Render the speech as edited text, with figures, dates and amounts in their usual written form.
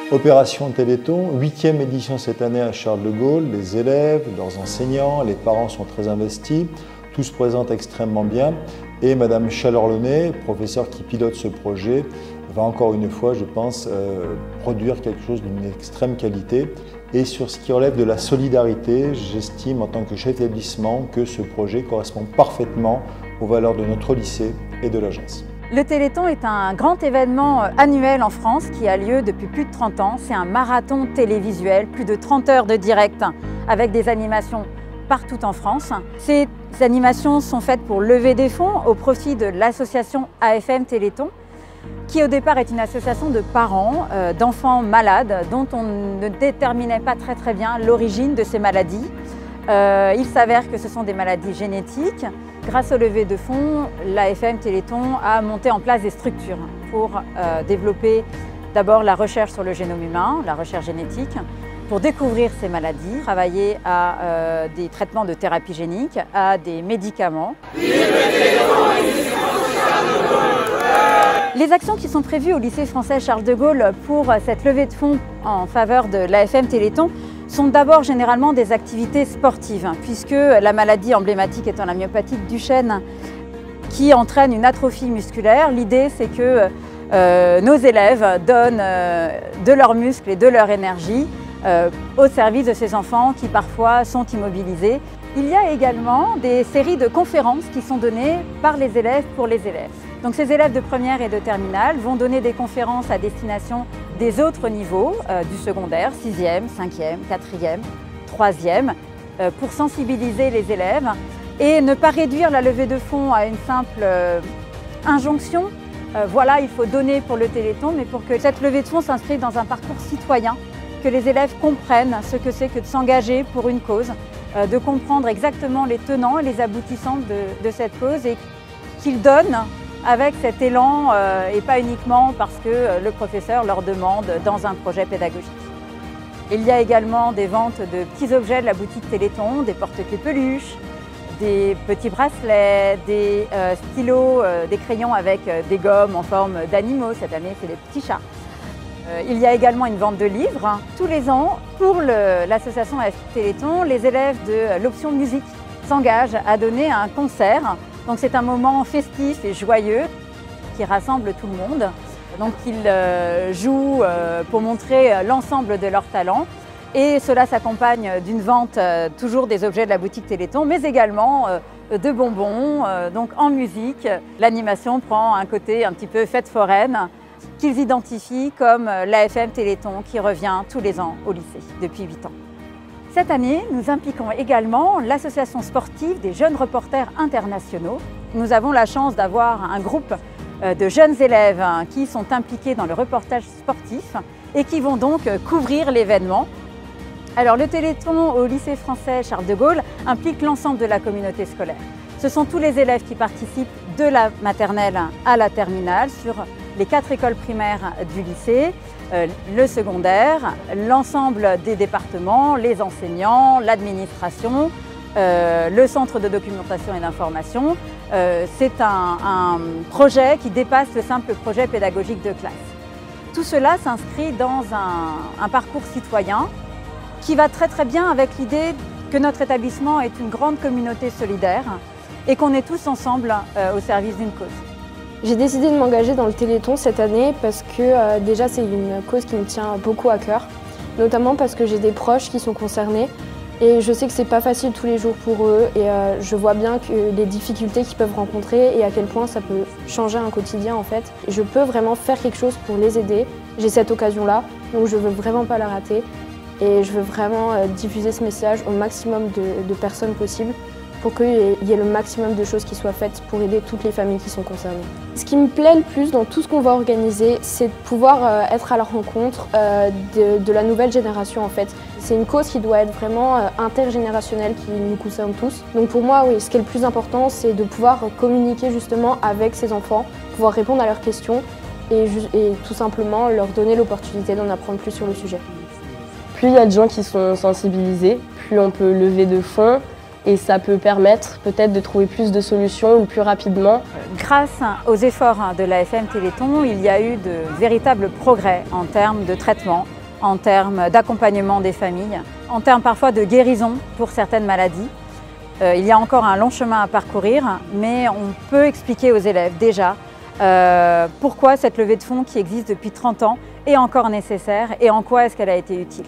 Opération Téléthon, 8e édition cette année à Charles de Gaulle. Les élèves, leurs enseignants, les parents sont très investis. Tout se présente extrêmement bien. Et Madame Chalorlonnet, professeure qui pilote ce projet, va encore une fois, je pense, produire quelque chose d'une extrême qualité. Et sur ce qui relève de la solidarité, j'estime en tant que chef d'établissement que ce projet correspond parfaitement aux valeurs de notre lycée et de l'agence. Le Téléthon est un grand événement annuel en France qui a lieu depuis plus de 30 ans. C'est un marathon télévisuel, plus de 30 heures de direct avec des animations partout en France. Ces animations sont faites pour lever des fonds au profit de l'association AFM Téléthon, qui au départ est une association de parents d'enfants malades dont on ne déterminait pas très bien l'origine de ces maladies. Il s'avère que ce sont des maladies génétiques. Grâce au lever de fonds, l'AFM Téléthon a monté en place des structures pour développer d'abord la recherche sur le génome humain, la recherche génétique, pour découvrir ces maladies, travailler à des traitements de thérapie génique, à des médicaments. Les actions qui sont prévues au lycée français Charles de Gaulle pour cette levée de fonds en faveur de l'AFM Téléthon sont d'abord généralement des activités sportives, puisque la maladie emblématique étant la myopathie de Duchenne qui entraîne une atrophie musculaire. L'idée, c'est que nos élèves donnent de leurs muscles et de leur énergie au service de ces enfants qui parfois sont immobilisés. Il y a également des séries de conférences qui sont données par les élèves pour les élèves. Donc ces élèves de première et de terminale vont donner des conférences à destination des autres niveaux du secondaire, 6e, 5e, 4e, 3e, pour sensibiliser les élèves et ne pas réduire la levée de fonds à une simple injonction. Voilà, il faut donner pour le Téléthon, mais pour que cette levée de fonds s'inscrive dans un parcours citoyen, que les élèves comprennent ce que c'est que de s'engager pour une cause, de comprendre exactement les tenants et les aboutissants de cette cause et qu'ils donnent avec cet élan et pas uniquement parce que le professeur leur demande dans un projet pédagogique. Il y a également des ventes de petits objets de la boutique Téléthon, des porte-clés peluches, des petits bracelets, des stylos, des crayons avec des gommes en forme d'animaux. Cette année, c'est des petits chats. Il y a également une vente de livres. Tous les ans, pour l'association AFM Téléthon, les élèves de l'option musique s'engagent à donner un concert. Donc c'est un moment festif et joyeux qui rassemble tout le monde. Donc ils jouent pour montrer l'ensemble de leurs talents et cela s'accompagne d'une vente toujours des objets de la boutique Téléthon, mais également de bonbons. Donc en musique, l'animation prend un côté un petit peu fête foraine qu'ils identifient comme l'AFM Téléthon qui revient tous les ans au lycée depuis 8 ans. Cette année, nous impliquons également l'association sportive des jeunes reporters internationaux. Nous avons la chance d'avoir un groupe de jeunes élèves qui sont impliqués dans le reportage sportif et qui vont donc couvrir l'événement. Alors le Téléthon au lycée français Charles de Gaulle implique l'ensemble de la communauté scolaire. Ce sont tous les élèves qui participent de la maternelle à la terminale sur les 4 écoles primaires du lycée, le secondaire, l'ensemble des départements, les enseignants, l'administration, le centre de documentation et d'information. C'est un projet qui dépasse le simple projet pédagogique de classe. Tout cela s'inscrit dans un parcours citoyen qui va très bien avec l'idée que notre établissement est une grande communauté solidaire et qu'on est tous ensemble au service d'une cause. J'ai décidé de m'engager dans le Téléthon cette année parce que déjà c'est une cause qui me tient beaucoup à cœur, notamment parce que j'ai des proches qui sont concernés et je sais que c'est pas facile tous les jours pour eux et je vois bien que les difficultés qu'ils peuvent rencontrer et à quel point ça peut changer un quotidien en fait. Et je peux vraiment faire quelque chose pour les aider. J'ai cette occasion-là, donc je veux vraiment pas la rater et je veux vraiment diffuser ce message au maximum de personnes possibles pour qu'il y ait le maximum de choses qui soient faites pour aider toutes les familles qui sont concernées. Ce qui me plaît le plus dans tout ce qu'on va organiser, c'est de pouvoir être à la rencontre de la nouvelle génération en fait. C'est une cause qui doit être vraiment intergénérationnelle, qui nous concerne tous. Donc pour moi, oui, ce qui est le plus important, c'est de pouvoir communiquer justement avec ces enfants, pouvoir répondre à leurs questions et tout simplement leur donner l'opportunité d'en apprendre plus sur le sujet. Plus il y a de gens qui sont sensibilisés, plus on peut lever de fonds. Et ça peut permettre peut-être de trouver plus de solutions ou plus rapidement. Grâce aux efforts de l'AFM Téléthon, il y a eu de véritables progrès en termes de traitement en termes d'accompagnement des familles, en termes parfois de guérison pour certaines maladies. Il y a encore un long chemin à parcourir, mais on peut expliquer aux élèves déjà pourquoi cette levée de fonds qui existe depuis 30 ans est encore nécessaire et en quoi est-ce qu'elle a été utile.